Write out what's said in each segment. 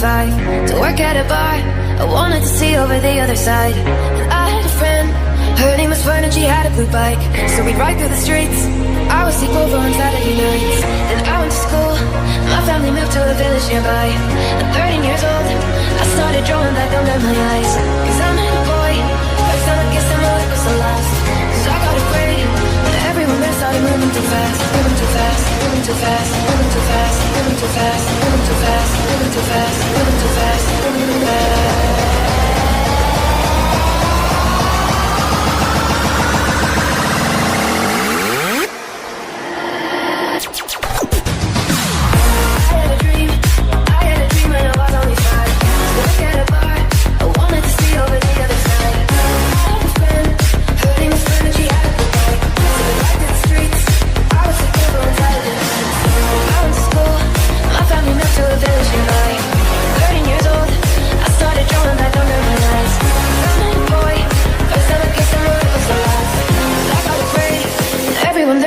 5 to work at a bar. I wanted to see over the other side. And I had a friend, her name was Fern, and she had a blue bike. So we'd ride through the streets. I would sleep over on Saturday nights. Then I went to school. My family moved to a village nearby. At 13 years old, I started drawing back under my eyes. Cause I'm a boy, first time I kissed him, my lip was the last. Cause I got afraid, but everyone there started moving too fast. Moving too fast, moving too fast, moving too fast, moving too fast, moving too fast, moving too fast, moving too fast, moving too fast.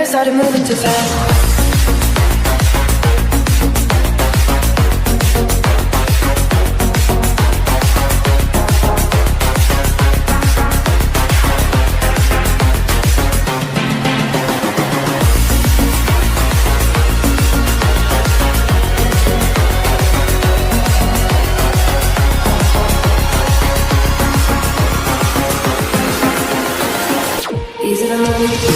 Started moving too fast. These are the moments.